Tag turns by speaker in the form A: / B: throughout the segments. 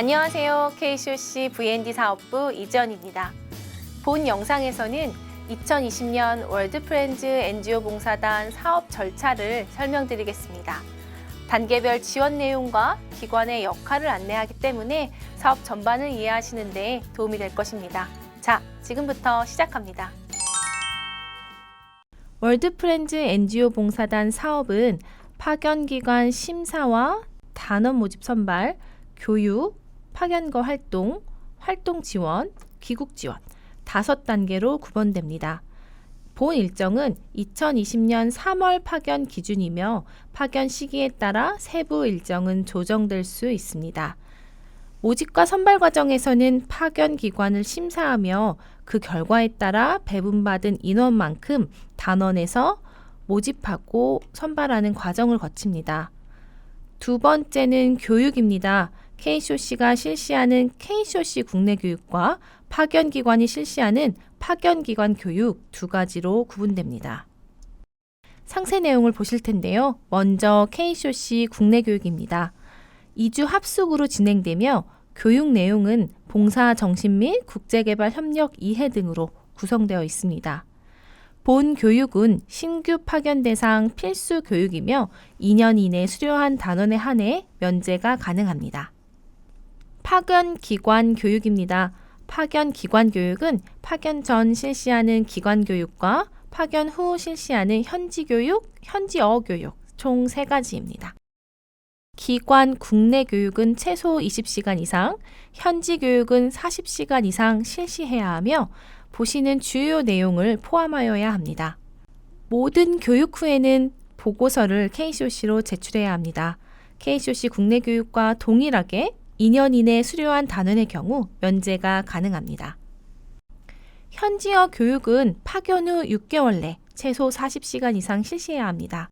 A: 안녕하세요. KCOC V&D 사업부 이지연입니다. 본 영상에서는 2020년 월드프렌즈 NGO 봉사단 사업 절차를 설명드리겠습니다. 단계별 지원 내용과 기관의 역할을 안내하기 때문에 사업 전반을 이해하시는 데 도움이 될 것입니다. 자, 지금부터 시작합니다. 월드프렌즈 NGO 봉사단 사업은 파견기관 심사와 단원 모집 선발, 교육, 파견거 활동, 활동 지원, 귀국 지원 5단계로 구분됩니다. 본 일정은 2020년 3월 파견 기준이며 파견 시기에 따라 세부 일정은 조정될 수 있습니다. 모집과 선발 과정에서는 파견 기관을 심사하며 그 결과에 따라 배분받은 인원만큼 단원에서 모집하고 선발하는 과정을 거칩니다. 두 번째는 교육입니다. KCOC가 실시하는 KCOC 국내 교육과 파견기관이 실시하는 파견기관 교육 두 가지로 구분됩니다. 상세 내용을 보실 텐데요. 먼저 KCOC 국내 교육입니다. 2주 합숙으로 진행되며 교육 내용은 봉사 정신 및 국제개발 협력 이해 등으로 구성되어 있습니다. 본 교육은 신규 파견 대상 필수 교육이며 2년 이내 수료한 단원에 한해 면제가 가능합니다. 파견 기관 교육입니다. 파견 기관 교육은 파견 전 실시하는 기관 교육과 파견 후 실시하는 현지 교육, 현지어 교육 총 3가지입니다. 기관 국내 교육은 최소 20시간 이상, 현지 교육은 40시간 이상 실시해야 하며 보시는 주요 내용을 포함하여야 합니다. 모든 교육 후에는 보고서를 KCOC로 제출해야 합니다. KCOC 국내 교육과 동일하게 2년 이내 수료한 단원의 경우 면제가 가능합니다. 현지어 교육은 파견 후 6개월 내 최소 40시간 이상 실시해야 합니다.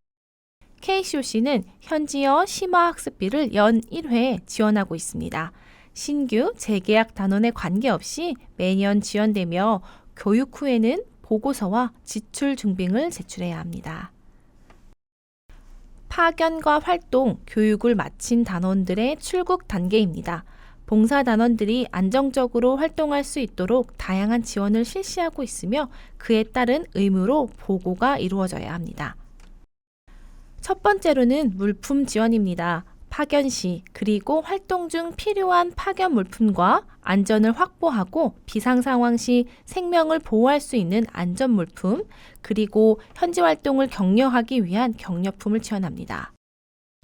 A: KCOC는 현지어 심화 학습비를 연 1회 지원하고 있습니다. 신규, 재계약 단원에 관계없이 매년 지원되며 교육 후에는 보고서와 지출 증빙을 제출해야 합니다. 파견과 활동, 교육을 마친 단원들의 출국 단계입니다. 봉사 단원들이 안정적으로 활동할 수 있도록 다양한 지원을 실시하고 있으며 그에 따른 의무로 보고가 이루어져야 합니다. 첫 번째로는 물품 지원입니다. 파견 시 그리고 활동 중 필요한 파견 물품과 안전을 확보하고 비상 상황 시 생명을 보호할 수 있는 안전 물품 그리고 현지 활동을 격려하기 위한 격려품을 지원합니다.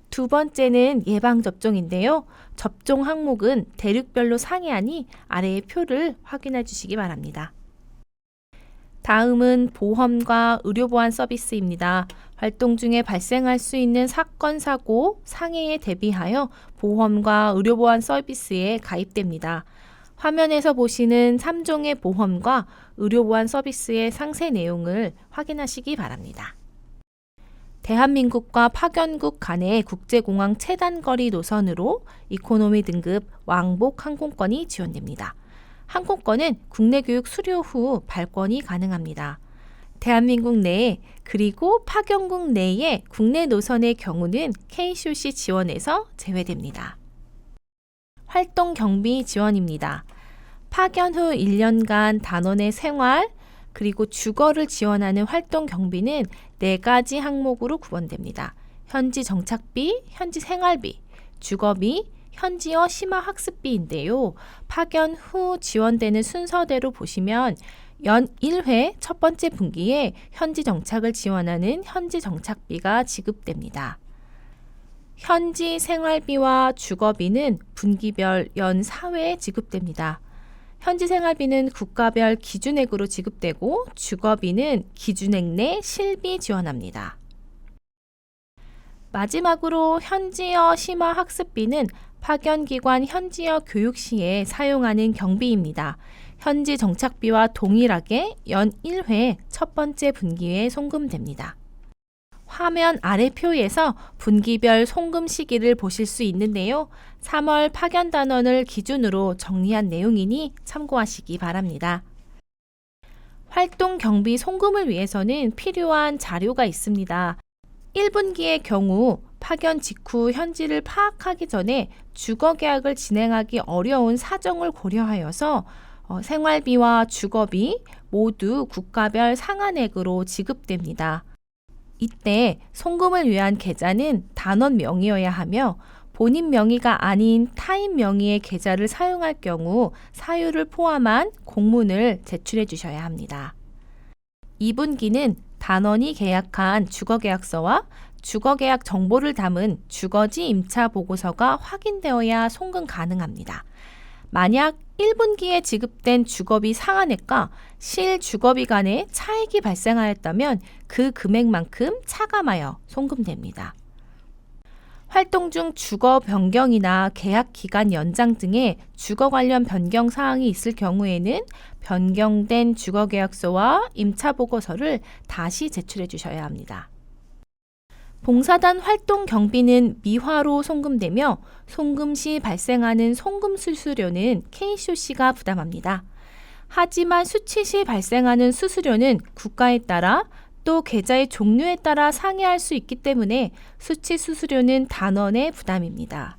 A: 두 번째는 예방접종인데요. 접종 항목은 대륙별로 상이하니 아래의 표를 확인해 주시기 바랍니다. 다음은 보험과 의료보안 서비스입니다. 활동 중에 발생할 수 있는 사건, 사고, 상해에 대비하여 보험과 의료보안 서비스에 가입됩니다. 화면에서 보시는 3종의 보험과 의료보안 서비스의 상세 내용을 확인하시기 바랍니다. 대한민국과 파견국 간의 국제공항 최단거리 노선으로 이코노미 등급 왕복 항공권이 지원됩니다. 항공권은 국내 교육 수료 후 발권이 가능합니다. 대한민국 내에 그리고 파견국 내의 국내 노선의 경우는 KCOC 지원에서 제외됩니다. 활동 경비 지원입니다. 파견 후 1년간 단원의 생활 그리고 주거를 지원하는 활동 경비는 4가지 항목으로 구분됩니다. 현지 정착비, 현지 생활비, 주거비, 현지어 심화 학습비인데요. 파견 후 지원되는 순서대로 보시면 연 1회 첫 번째 분기에 현지 정착을 지원하는 현지 정착비가 지급됩니다. 현지 생활비와 주거비는 분기별 연 4회 지급됩니다. 현지 생활비는 국가별 기준액으로 지급되고 주거비는 기준액 내 실비 지원합니다. 마지막으로 현지어 심화 학습비는 파견기관 현지어 교육 시에 사용하는 경비입니다. 현지 정착비와 동일하게 연 1회 첫 번째 분기에 송금됩니다. 화면 아래 표에서 분기별 송금 시기를 보실 수 있는데요. 3월 파견 단원을 기준으로 정리한 내용이니 참고하시기 바랍니다. 활동 경비 송금을 위해서는 필요한 자료가 있습니다. 1분기의 경우 파견 직후 현지를 파악하기 전에 주거 계약을 진행하기 어려운 사정을 고려하여서 생활비와 주거비 모두 국가별 상한액으로 지급됩니다. 이때 송금을 위한 계좌는 단원 명의여야 하며 본인 명의가 아닌 타인 명의의 계좌를 사용할 경우 사유를 포함한 공문을 제출해 주셔야 합니다. 2분기는 단원이 계약한 주거계약서와 주거계약 정보를 담은 주거지 임차 보고서가 확인되어야 송금 가능합니다. 만약 1분기에 지급된 주거비 상한액과 실주거비 간의 차익이 발생하였다면 그 금액만큼 차감하여 송금됩니다. 활동 중 주거 변경이나 계약 기간 연장 등의 주거 관련 변경 사항이 있을 경우에는 변경된 주거계약서와 임차보고서를 다시 제출해 주셔야 합니다. 봉사단 활동 경비는 미화로 송금되며 송금 시 발생하는 송금 수수료는 KCOC가 부담합니다. 하지만 수취 시 발생하는 수수료는 국가에 따라 또 계좌의 종류에 따라 상이할 수 있기 때문에 수취 수수료는 단원의 부담입니다.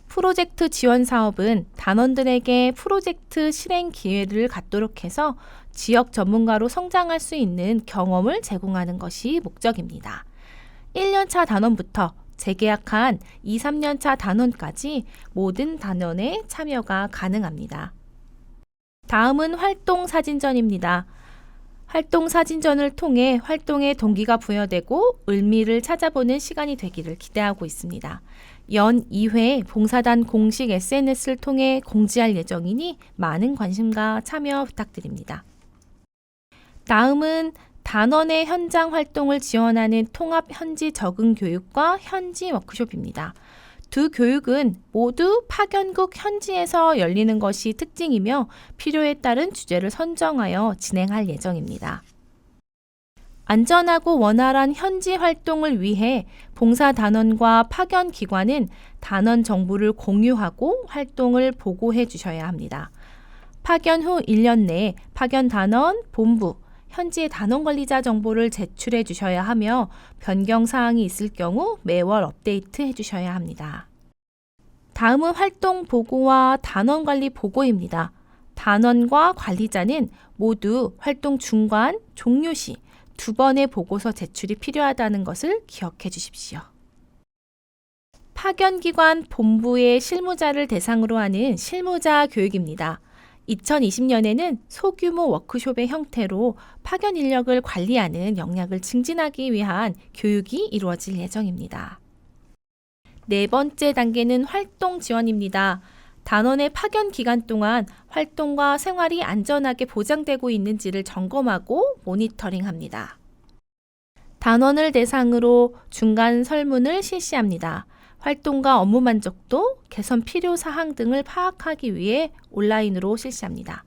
A: 프로젝트 지원 사업은 단원들에게 프로젝트 실행 기회를 갖도록 해서 지역 전문가로 성장할 수 있는 경험을 제공하는 것이 목적입니다. 1년차 단원부터 재계약한 2, 3년차 단원까지 모든 단원의 참여가 가능합니다. 다음은 활동 사진전입니다. 활동 사진전을 통해 활동에 동기가 부여되고 의미를 찾아보는 시간이 되기를 기대하고 있습니다. 연 2회 봉사단 공식 SNS를 통해 공지할 예정이니 많은 관심과 참여 부탁드립니다. 다음은 단원의 현장 활동을 지원하는 통합 현지 적응 교육과 현지 워크숍입니다. 두 교육은 모두 파견국 현지에서 열리는 것이 특징이며 필요에 따른 주제를 선정하여 진행할 예정입니다. 안전하고 원활한 현지 활동을 위해 봉사단원과 파견기관은 단원 정보를 공유하고 활동을 보고해 주셔야 합니다. 파견 후 1년 내에 파견단원, 본부, 현지의 단원관리자 정보를 제출해 주셔야 하며 변경 사항이 있을 경우 매월 업데이트 해 주셔야 합니다. 다음은 활동 보고와 단원관리 보고입니다. 단원과 관리자는 모두 활동 중간, 종료 시 2번의 보고서 제출이 필요하다는 것을 기억해 주십시오. 파견기관 본부의 실무자를 대상으로 하는 실무자 교육입니다. 2020년에는 소규모 워크숍의 형태로 파견 인력을 관리하는 역량을 증진하기 위한 교육이 이루어질 예정입니다. 네 번째 단계는 활동 지원입니다. 단원의 파견 기간 동안 활동과 생활이 안전하게 보장되고 있는지를 점검하고 모니터링합니다. 단원을 대상으로 중간 설문을 실시합니다. 활동과 업무 만족도, 개선 필요 사항 등을 파악하기 위해 온라인으로 실시합니다.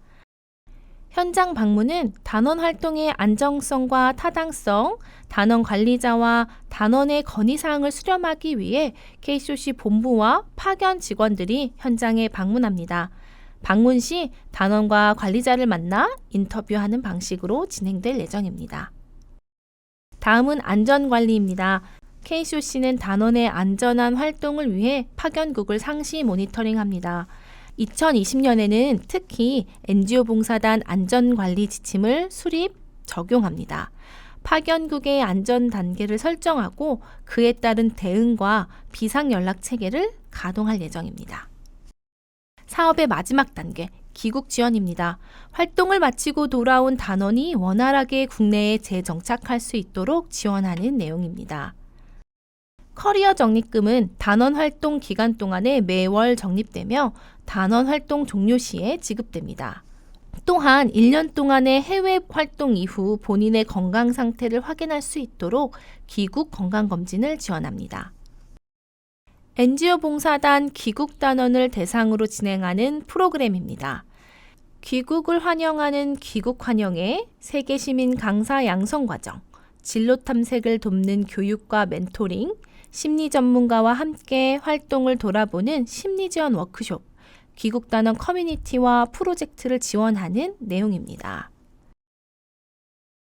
A: 현장 방문은 단원 활동의 안정성과 타당성, 단원 관리자와 단원의 건의사항을 수렴하기 위해 KCOC 본부와 파견 직원들이 현장에 방문합니다. 방문 시 단원과 관리자를 만나 인터뷰하는 방식으로 진행될 예정입니다. 다음은 안전관리입니다. KCOC는 단원의 안전한 활동을 위해 파견국을 상시 모니터링합니다. 2020년에는 특히 NGO 봉사단 안전관리 지침을 수립, 적용합니다. 파견국의 안전 단계를 설정하고 그에 따른 대응과 비상연락 체계를 가동할 예정입니다. 사업의 마지막 단계, 귀국 지원입니다. 활동을 마치고 돌아온 단원이 원활하게 국내에 재정착할 수 있도록 지원하는 내용입니다. 커리어 적립금은 단원 활동 기간 동안에 매월 적립되며 단원 활동 종료 시에 지급됩니다. 또한 1년 동안의 해외 활동 이후 본인의 건강 상태를 확인할 수 있도록 귀국 건강검진을 지원합니다. NGO 봉사단 귀국단원을 대상으로 진행하는 프로그램입니다. 귀국을 환영하는 귀국 환영회, 세계시민 강사 양성 과정, 진로 탐색을 돕는 교육과 멘토링, 심리 전문가와 함께 활동을 돌아보는 심리 지원 워크숍, 귀국단원 커뮤니티와 프로젝트를 지원하는 내용입니다.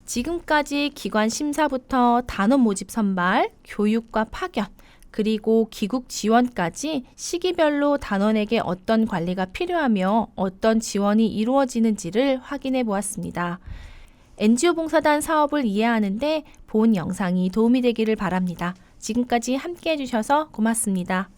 A: 지금까지 기관 심사부터 단원 모집 선발, 교육과 파견, 그리고 기국 지원까지 시기별로 단원에게 어떤 관리가 필요하며 어떤 지원이 이루어지는지를 확인해 보았습니다. NGO 봉사단 사업을 이해하는데 본 영상이 도움이 되기를 바랍니다. 지금까지 함께 해주셔서 고맙습니다.